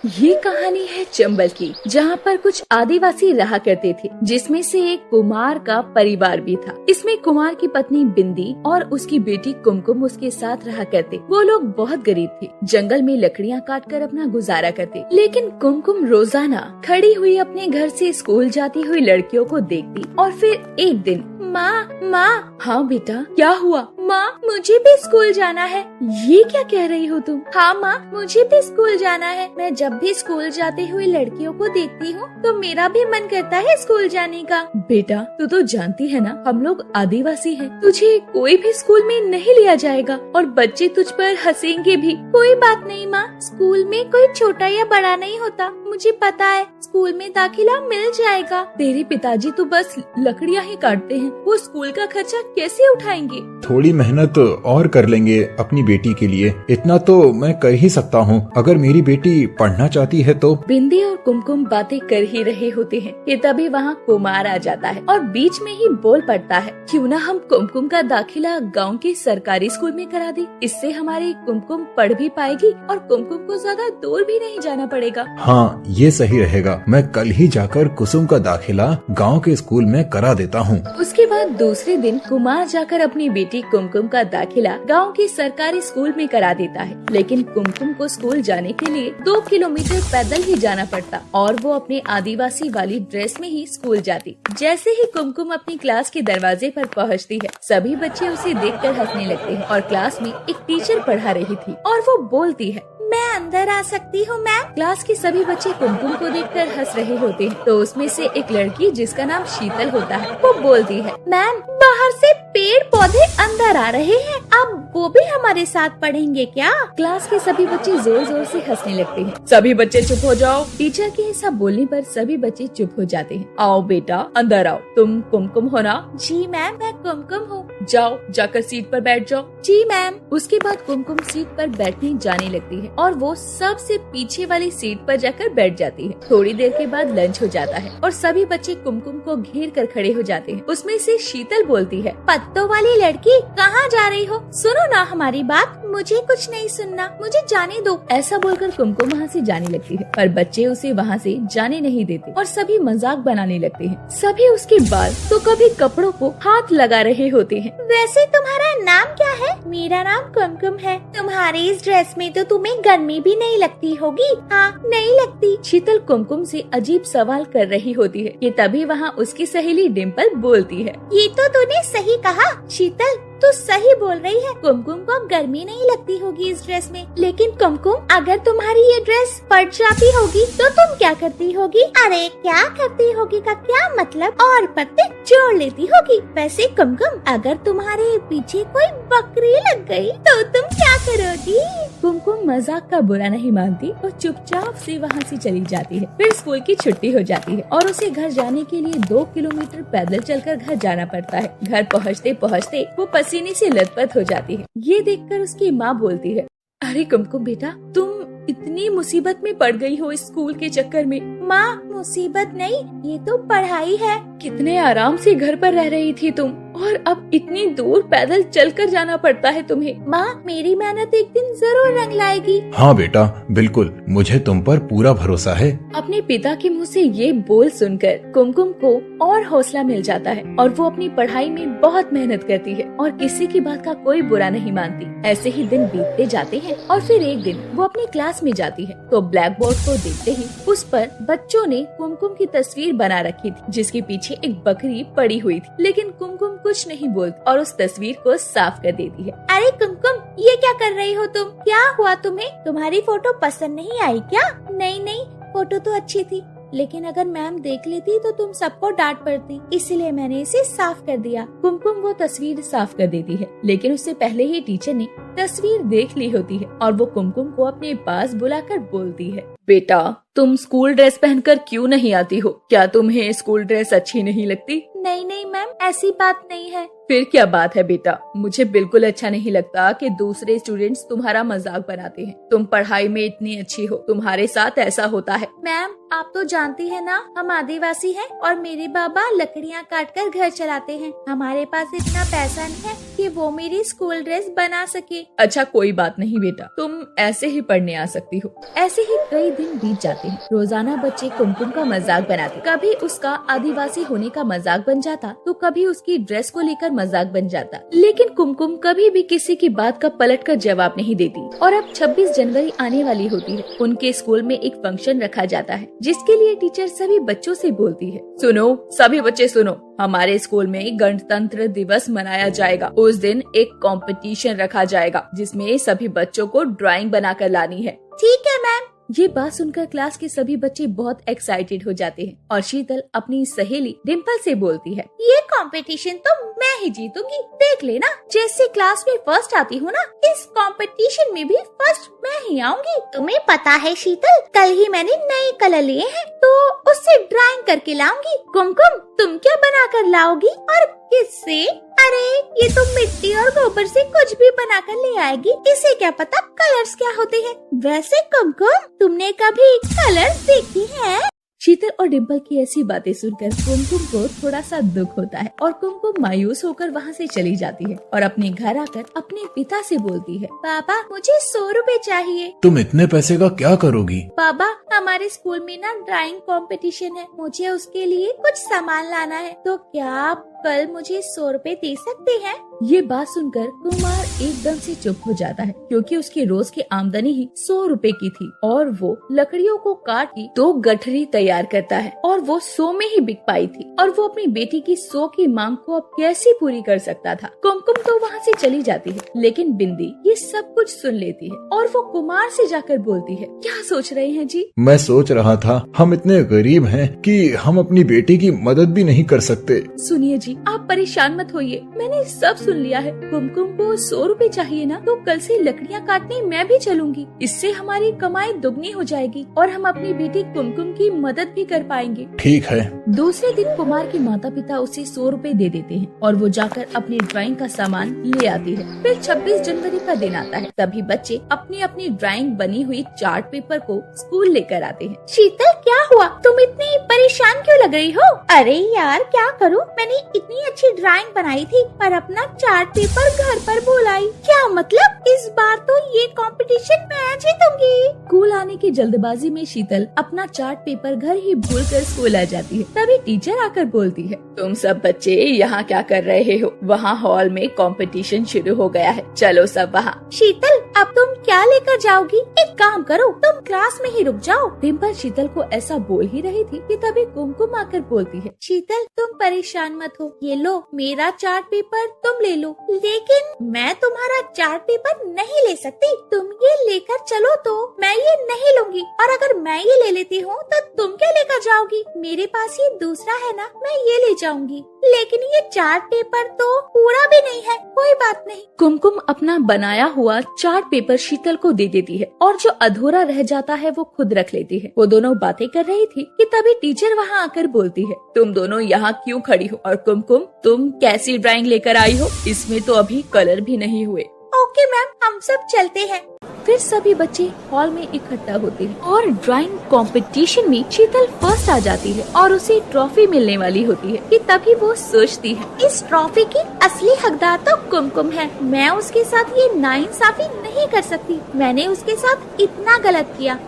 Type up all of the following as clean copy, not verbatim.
ये कहानी है चंबल की, जहाँ पर कुछ आदिवासी रहा करते थे, जिसमें से एक कुमार का परिवार भी था। इसमें कुमार की पत्नी बिंदी और उसकी बेटी कुमकुम उसके साथ रहा करते। वो लोग बहुत गरीब थे, जंगल में लकड़ियाँ काट कर अपना गुजारा करते। लेकिन कुमकुम रोजाना खड़ी हुई अपने घर से स्कूल जाती हुई लड़कियों को देखती और फिर एक दिन, माँ। हाँ बेटा, क्या हुआ? माँ, मुझे भी स्कूल जाना है। ये क्या कह रही हो तुम? हाँ माँ, मुझे भी स्कूल जाना है। मैं जब भी स्कूल जाते हुए लड़कियों को देखती हूँ तो मेरा भी मन करता है स्कूल जाने का। बेटा, तू तो जानती है ना, हम लोग आदिवासी हैं। तुझे कोई भी स्कूल में नहीं लिया जाएगा और बच्चे तुझ पर हंसेंगे भी। कोई बात नहीं माँ, स्कूल में कोई छोटा या बड़ा नहीं होता, मुझे पता है। स्कूल में दाखिला मिल जाएगा। तेरे पिताजी तो बस लकड़ियाँ ही काटते हैं, वो स्कूल का खर्चा कैसे उठाएंगे? थोड़ी मेहनत और कर लेंगे अपनी बेटी के लिए, इतना तो मैं कर ही सकता हूँ। अगर मेरी बेटी पढ़ना चाहती है तो। बिंदी और कुमकुम बातें कर ही रहे होते हैं कि तभी वहाँ कुमार आ जाता है और बीच में ही बोल पड़ता है, क्यों ना हम कुमकुम का दाखिला गांव के सरकारी स्कूल में करा दे। इससे हमारी कुमकुम पढ़ भी पाएगी और कुमकुम को ज्यादा दूर भी नहीं जाना पड़ेगा। हाँ, ये सही रहेगा। मैं कल ही जाकर कुसुम का दाखिला गाँव के स्कूल में करा देता हूँ। उसके बाद दूसरे दिन कुमार जाकर अपनी बेटी कुमकुम का दाखिला गांव के सरकारी स्कूल में करा देता है। लेकिन कुमकुम को स्कूल जाने के लिए 2 किलोमीटर पैदल ही जाना पड़ता और वो अपने आदिवासी वाली ड्रेस में ही स्कूल जाती। जैसे ही कुमकुम अपनी क्लास के दरवाजे पर पहुंचती है, सभी बच्चे उसे देखकर हंसने लगते हैं और क्लास में एक टीचर पढ़ा रही थी और वो बोलती है, मैं अंदर आ सकती हूँ मैम? क्लास के सभी बच्चे कुमकुम को देखकर हंस रहे होते हैं। तो उसमें से एक लड़की, जिसका नाम शीतल होता है, वो बोलती है, मैम बाहर से पेड़ पौधे अंदर आ रहे हैं, अब वो भी हमारे साथ पढ़ेंगे क्या? क्लास के सभी बच्चे जोर जोर से हंसने लगते हैं। सभी बच्चे चुप हो जाओ। टीचर के ऐसा बोलने पर सभी बच्चे चुप हो जाते हैं। आओ बेटा, अंदर आओ। तुम कुमकुम हो ना? जी मैम, मैं कुमकुम हूँ। जाओ, जाकर सीट पर बैठ जाओ। जी मैम। उसके बाद कुमकुम सीट पर बैठने जाने लगती है और वो सबसे पीछे वाली सीट पर जाकर बैठ जाती है। थोड़ी देर के बाद लंच हो जाता है और सभी बच्चे कुमकुम को घेर कर खड़े हो जाते हैं। उसमें से शीतल बोलती है, पत्तों वाली लड़की, कहाँ जा रही हो? सुनो ना हमारी बात। मुझे कुछ नहीं सुनना, मुझे जाने दो। ऐसा बोलकर कुमकुम वहाँ से जाने लगती है, पर बच्चे उसे वहाँ से जाने नहीं देते और सभी मजाक बनाने लगते हैं। सभी उसके बाल तो कभी कपड़ों को हाथ लगा रहे होते हैं। वैसे तुम्हारा नाम क्या है? मेरा नाम कुमकुम है। तुम्हारी इस ड्रेस में तो तुम्हें गर्मी भी नहीं लगती होगी? हाँ, नहीं लगती। शीतल कुमकुम से अजीब सवाल कर रही होती है कि तभी वहाँ उसकी सहेली डिम्पल बोलती है, ये तो तूने सही कहा शीतल, तू सही बोल रही है। कुमकुम को गर्मी नहीं लगती होगी इस ड्रेस में। लेकिन कुमकुम, अगर तुम्हारी ये ड्रेस फट जाती होगी तो तुम क्या करती होगी? अरे क्या करती होगी का क्या मतलब? और पत्ते जोड़ लेती होगी। वैसे कुमकुम, अगर तुम्हारे पीछे कोई बकरी लग गई तो तुम क्या करोगी? कुमकुम मजाक का बुरा नहीं मानती और चुपचाप से वहाँ से चली जाती है। फिर स्कूल की छुट्टी हो जाती है और उसे घर जाने के लिए 2 किलोमीटर पैदल चलकर घर जाना पड़ता है। घर पहुँचते पहुँचते वो पसीने से लथपथ हो जाती है। ये देखकर उसकी माँ बोलती है, अरे कुमकुम बेटा, तुम इतनी मुसीबत में पड़ गई हो इस स्कूल के चक्कर में। माँ, मुसीबत नहीं, ये तो पढ़ाई है। कितने आराम से घर पर रह रही थी तुम और अब इतनी दूर पैदल चलकर जाना पड़ता है तुम्हें। माँ, मेरी मेहनत एक दिन जरूर रंग लाएगी। हाँ बेटा, बिल्कुल, मुझे तुम पर पूरा भरोसा है। अपने पिता के मुँह से ये बोल सुनकर कुमकुम को और हौसला मिल जाता है और वो अपनी पढ़ाई में बहुत मेहनत करती है और किसी की बात का कोई बुरा नहीं मानती। ऐसे ही दिन बीतते जाते हैं और फिर एक दिन वो अपनी क्लास में जाती है तो ब्लैक बोर्ड को देखते ही उस पर बच्चों ने कुमकुम की तस्वीर बना रखी थी, जिसके पीछे एक बकरी पड़ी हुई थी। लेकिन कुमकुम कुछ नहीं बोलती और उस तस्वीर को साफ कर देती है। अरे कुमकुम, ये क्या कर रही हो तुम? क्या हुआ तुम्हें? तुम्हारी फोटो पसंद नहीं आई क्या? नहीं, फोटो तो अच्छी थी, लेकिन अगर मैम देख लेती तो तुम सबको डांट पड़ती, इसलिए मैंने इसे साफ कर दिया। कुमकुम वो तस्वीर साफ कर देती है, लेकिन उससे पहले ही टीचर ने तस्वीर देख ली होती है और वो कुमकुम को अपने पास बुलाकर बोलती है, बेटा, तुम स्कूल ड्रेस पहनकर क्यों नहीं आती हो? क्या तुम्हें स्कूल ड्रेस अच्छी नहीं लगती? नहीं मैम, ऐसी बात नहीं है, फिर क्या बात है बेटा, मुझे बिल्कुल अच्छा नहीं लगता कि दूसरे स्टूडेंट्स तुम्हारा मजाक बनाते हैं। तुम पढ़ाई में इतनी अच्छी हो, तुम्हारे साथ ऐसा होता है। मैम, आप तो जानती है ना, हम आदिवासी हैं और मेरे बाबा लकड़ियाँ काट कर घर चलाते हैं। हमारे पास इतना पैसा नहीं है कि वो मेरी स्कूल ड्रेस बना सके। अच्छा कोई बात नहीं बेटा, तुम ऐसे ही पढ़ने आ सकती हो। ऐसे ही कई दिन बीत जाते हैं। रोजाना बच्चे कुमकुम का मजाक बनाते। कभी उसका आदिवासी होने का मजाक बन जाता तो कभी उसकी ड्रेस को लेकर मजाक बन जाता, लेकिन कुमकुम कभी भी किसी की बात का पलट कर जवाब नहीं देती। और अब 26 जनवरी आने वाली होती है। उनके स्कूल में एक फंक्शन रखा जाता है जिसके लिए टीचर सभी बच्चों से बोलती है, सुनो सभी बच्चे सुनो, हमारे स्कूल में गणतंत्र दिवस मनाया जाएगा। उस दिन एक कंपटीशन रखा जाएगा जिसमें सभी बच्चों को ड्राइंग बनाकर लानी है। ठीक है मैम। ये बात सुनकर क्लास के सभी बच्चे बहुत एक्साइटेड हो जाते हैं और शीतल अपनी सहेली डिम्पल से बोलती है, ये कंपटीशन तो मैं ही जीतूंगी, देख लेना। जैसे क्लास में फर्स्ट आती हूँ ना, इस कंपटीशन में भी फर्स्ट मैं ही आऊंगी। तुम्हें पता है शीतल, कल ही मैंने नए कलर लिए हैं तो उससे ड्राइंग करके लाऊंगी। कुमकुम, तुम क्या बना कर लाओगी और किससे? अरे ये तो मिट्टी और गोबर से कुछ भी बनाकर ले आएगी, इसे क्या पता कलर्स क्या होते हैं। वैसे कुमकुम, तुमने कभी कलर्स देखी हैं? शीतल और डिम्पल की ऐसी बातें सुनकर कुमकुम को थोड़ा सा दुख होता है और कुमकुम मायूस होकर वहाँ से चली जाती है और अपने घर आकर अपने पिता से बोलती है, पापा मुझे 100 रुपए चाहिए। तुम इतने पैसे का क्या करोगी? पापा, हमारे स्कूल में ना ड्राइंग कंपटीशन है, मुझे उसके लिए कुछ सामान लाना है, तो क्या आप कल मुझे 100 रुपए दे सकते हैं? ये बात सुनकर कुमार एकदम से चुप हो जाता है क्योंकि उसकी रोज की आमदनी ही 100 रुपए की थी और वो लकड़ियों को काट के 2 गठरी तैयार करता है और वो 100 में ही बिक पाई थी और वो अपनी बेटी की 100 की मांग को अब कैसे पूरी कर सकता था। कुमकुम तो वहाँ से चली जाती है, लेकिन बिंदी ये सब कुछ सुन लेती है और वो कुमार से जाकर बोलती है, क्या सोच रहे हैं जी? मैं सोच रहा था हम इतने गरीब हैं कि हम अपनी बेटी की मदद भी नहीं कर सकते। सुनिए जी, आप परेशान मत होइए, मैंने सब सुन लिया है। कुमकुम को 100 रुपए चाहिए ना, तो कल से लकड़ियाँ काटने मैं भी चलूंगी। इससे हमारी कमाई दुगनी हो जाएगी और हम अपनी बेटी कुमकुम की मदद भी कर पाएंगे। ठीक है। दूसरे दिन कुमार के माता पिता उसे 100 रुपए दे देते हैं और वो जाकर अपनी ड्राइंग का सामान ले आती है। फिर 26 जनवरी का दिन आता है। तभी बच्चे अपनी अपनी ड्राइंग बनी हुई चार्ट पेपर को स्कूल लेकर आते हैं। शीतल, क्या हुआ? तुम इतनी परेशान क्यों लग रही हो? अरे यार, क्या करूँ, मैंने इतनी अच्छी ड्राइंग बनाई थी पर अपना चार्ट पेपर घर पर भूल आई। क्या मतलब? इस बार तो ये कंपटीशन मैं जीतूंगी। स्कूल आने की जल्दबाजी में शीतल अपना चार्ट पेपर घर ही भूलकर स्कूल आ जाती है। तभी टीचर आकर बोलती है, तुम सब बच्चे यहाँ क्या कर रहे हो? वहाँ हॉल में कंपटीशन शुरू हो गया है, चलो सब वहाँ। शीतल, अब तुम क्या लेकर जाओगी? एक काम करो, तुम क्लास में ही रुक जाओ। डिम्पल शीतल को ऐसा बोल ही रही थी कि तभी कुमकुम आकर बोलती है, शीतल तुम परेशान मत हो, ये लो मेरा चार्ट पेपर तुम ले लो, लेकिन मैं तुम्हारा चार्ट पेपर नहीं ले सकती। तुम ये लेकर चलो तो मैं ये नहीं लूंगी, और अगर मैं ये ले लेती हूँ तो तुम क्या लेकर जाओगी? मेरे पास ये दूसरा है ना, मैं ये ले जाऊंगी, लेकिन ये चार्ट पेपर तो पूरा भी नहीं है। कोई बात नहीं। कुमकुम अपना बनाया हुआ चार्ट पेपर शीतल को दे देती है और जो अधूरा रह जाता है वो खुद रख लेती है। वो दोनों बातें कर रही थी कि तभी टीचर वहाँ आकर बोलती है, तुम दोनों यहाँ क्यों खड़ी हो? और कुमकुम, तुम कैसी ड्राइंग लेकर आई हो? इसमें तो अभी कलर भी नहीं हुए। ओके मैम, हम सब चलते हैं। फिर सभी बच्चे हॉल में इकट्ठा होते हैं और ड्राइंग कंपटीशन में शीतल फर्स्ट आ जाती है और उसे ट्रॉफी मिलने वाली होती है कि तभी वो सोचती है, इस ट्रॉफी की असली हकदार तो कुमकुम है। मैं उसके साथ ये नाइंसाफी नहीं कर सकती। मैंने उसके साथ इतना गलत किया,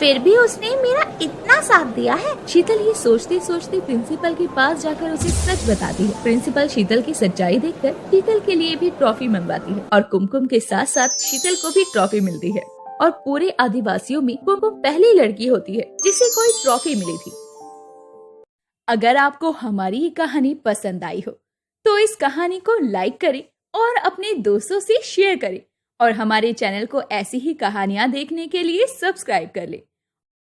फिर भी उसने मेरा इतना साथ दिया है। शीतल ये सोचते सोचते प्रिंसिपल के पास जाकर उसे सच बताती है। प्रिंसिपल शीतल की सच्चाई देखकर शीतल के लिए भी ट्रॉफी मंगवाती है और कुमकुम के साथ साथ शीतल को भी ट्रॉफी मिलती है। और पूरे आदिवासियों में कुमकुम पहली लड़की होती है जिसे कोई ट्रॉफी मिली थी। अगर आपको हमारी ये कहानी पसंद आई हो तो इस कहानी को लाइक करें और अपने दोस्तों से शेयर करें और हमारे चैनल को ऐसी ही कहानियाँ देखने के लिए सब्सक्राइब कर लें।